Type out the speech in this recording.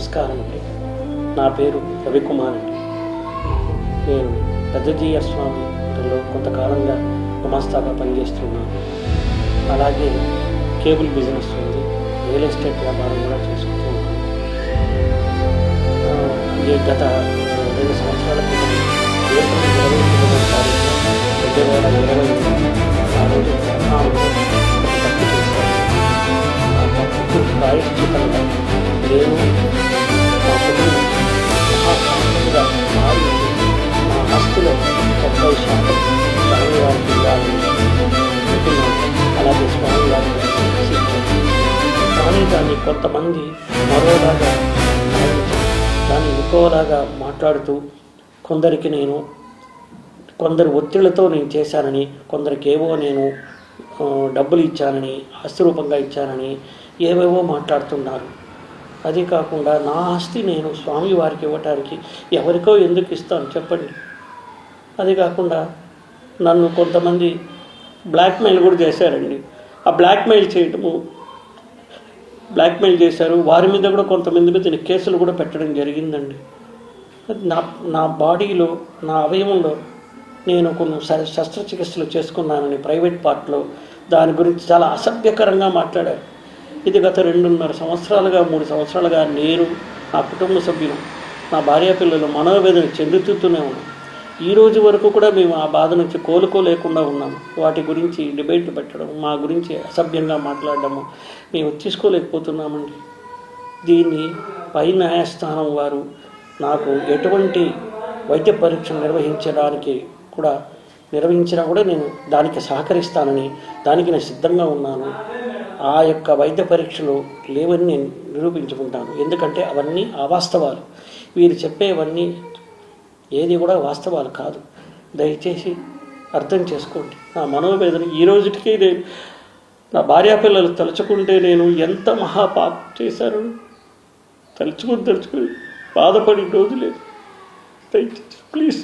నమస్కారం అండి. నా పేరు రవికుమార్ అండి. నేను పెద్దజీయర్ స్వామిలో కొంతకాలంగా గుమాస్తాగా పనిచేస్తున్నాను. అలాగే కేబుల్ బిజినెస్ ఉంది, రియల్ ఎస్టేట్ వ్యాపారం కూడా చేసుకుంటూ ఉన్నాను. గత 2 సంవత్సరాల క్రితం ఏప్రిల్ 29వ తారీఖున 2020 ఆ రోజు తప్పు చేశాను. ఆ తప్పుకు ప్రాయశ్చితంగా నేను మా కుటుంబం మహాసాంతంగా మారి మా ఆస్తిలో 70% స్వామివారికి ఇవ్వాలని అనుకున్నాను. అలాగే స్వామివారికి కానీ దాన్ని కొంతమంది మరోలాగా దాన్ని ఇంకోలాగా మాట్లాడుతూ కొందరు ఒత్తిళ్లతో నేను చేశానని, కొందరికేవో నేను డబ్బులు ఇచ్చానని, ఆస్తి రూపంగా ఇచ్చానని ఏవేవో మాట్లాడుతున్నారు. అది కాకుండా నా ఆస్తి నేను స్వామివారికి ఇవ్వటానికి ఎవరికో ఎందుకు ఇస్తాను చెప్పండి. అది కాకుండా నన్ను కొంతమంది బ్లాక్మెయిల్ కూడా చేశారండి. ఆ బ్లాక్మెయిల్ చేశారు. వారి మీద కూడా కొంతమంది మీద కేసులు కూడా పెట్టడం జరిగిందండి. నా బాడీలో, నా అవయవంలో నేను కొన్ని శస్త్రచికిత్సలు చేసుకున్నానని ప్రైవేట్ పార్ట్లో దాని గురించి చాలా అసభ్యకరంగా మాట్లాడారు. ఇది గత 2.5 సంవత్సరాలుగా 3 సంవత్సరాలుగా నేను, నా కుటుంబ సభ్యులు, నా భార్య పిల్లలు మనోవేదన చెందుతూనే ఉన్నాం. ఈ రోజు వరకు కూడా మేము ఆ బాధ నుంచి కోలుకోలేకుండా ఉన్నాము. వాటి గురించి డిబేట్లు పెట్టడం, మా గురించి అసభ్యంగా మాట్లాడడము మేము తీసుకోలేకపోతున్నామండి. దీన్ని పై న్యాయస్థానం వారు నాకు ఎటువంటి వైద్య పరీక్షలు నిర్వహించినా కూడా నేను దానికి సహకరిస్తానని, దానికి నేను సిద్ధంగా ఉన్నాను. ఆ యొక్క వైద్య పరీక్షలు లేవని నేను నిరూపించుకుంటాను. ఎందుకంటే అవన్నీ అవాస్తవాలు. వీరు చెప్పేవన్నీ ఏది కూడా వాస్తవాలు కాదు. దయచేసి అర్థం చేసుకోండి. నా మనోవేదన ఈ రోజుకి నా భార్యాపిల్లలు తలుచుకుంటే నేను ఎంత మహాపాపం చేశాను తలుచుకుని బాధపడి రోజు లేదు. దయచేసి ప్లీజ్